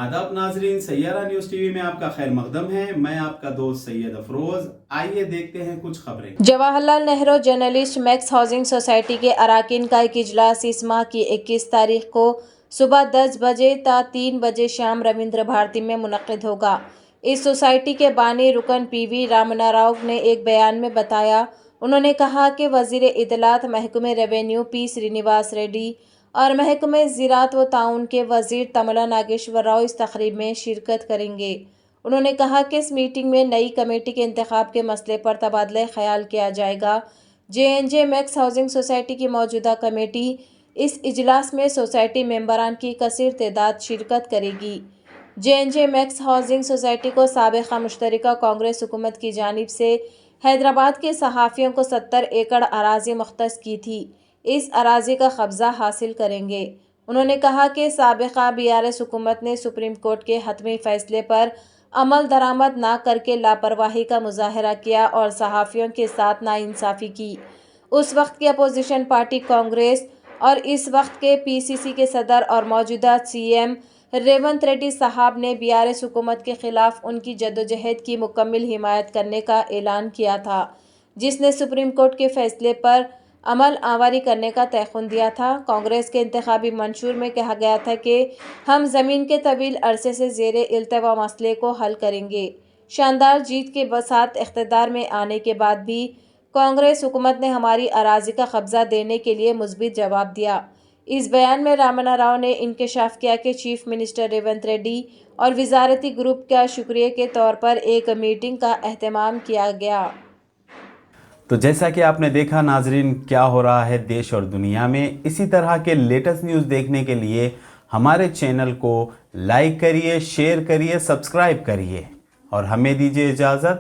आदाब नाजरीन, Saiyaara news TV में आपका खैर मकदम है। मैं आपका दोस्त सैयद अफरोज। आइए देखते हैं कुछ खबरें। Jawaharlal Nehru journalist max housing society के अराकीन का एक इजलास इस माह की 21 तारीख को सुबह 10 बजे ता 3 बजे शाम रविंद्र भारती में मुनक्किद होगा। इस सोसाइटी के बानी रुकन पीवी रामना राव ने एक बयान में बताया, उन्होंने कहा कि वज़ीर इत्तलात महकमे रेवेन्यू पी श्रीनिवास रेड्डी और महकमे ज़राअत व ताउन के वज़ीर तमला नागेश्वर राव इस तकरीब में शिरकत करेंगे। उन्होंने कहा कि इस मीटिंग में नई कमेटी के इंतखाब के मसले पर तबादला ख्याल किया जाएगा। जे मैक्स हाउसिंग सोसाइटी की मौजूदा कमेटी इस इजलास में सोसाइटी मेंबरान की कसीर तादाद शिरकत करेगी। जे मैक्स हाउसिंग सोसाइटी को साबिक़ा मुश्तरका कांग्रेस हुकूमत की जानिब से हैदराबाद के सहाफ़ियों को 70 एकड़ अराज़ी मुख्तस की थी। इस अराज़ी का कब्ज़ा हासिल करेंगे। उन्होंने कहा कि साबिक़ा BRS हुकूमत ने सुप्रीम कोर्ट के हतमी फ़ैसले पर अमल दरामद ना करके लापरवाही का मुजाहरा किया और सहाफ़ियों के साथ नाइंसाफ़ी की। उस वक्त की अपोजिशन पार्टी कांग्रेस और इस वक्त के PCC के सदर और मौजूदा CM रेवंत रेड्डी साहब ने BRS हुकूमत के ख़िलाफ़ उनकी जद्दोजहद की मुकम्मल हिमायत करने का ऐलान किया था, जिसने सुप्रीम कोर्ट के फ़ैसले पर अमल आवारी करने का तयख़ुन दिया था। कांग्रेस के इंतखाबी मंशूर में कहा गया था कि हम ज़मीन के तवील अरसे से ज़ेरे इल्तवा मसले को हल करेंगे। शानदार जीत के साथ इख्तिदार में आने के बाद भी कांग्रेस हुकूमत ने हमारी अराज़ी का कब्ज़ा देने के लिए मुस्बित जवाब दिया। इस बयान में रामना राव ने इंकशाफ किया कि चीफ मिनिस्टर रेवंत रेड्डी और वज़ारती ग्रुप का शुक्रिया के तौर पर एक मीटिंग का एहतमाम किया गया। तो जैसा कि आपने देखा नाजरीन, क्या हो रहा है देश और दुनिया में। इसी तरह के लेटेस्ट न्यूज़ देखने के लिए हमारे चैनल को लाइक करिए, शेयर करिए, सब्सक्राइब करिए और हमें दीजिए इजाज़त।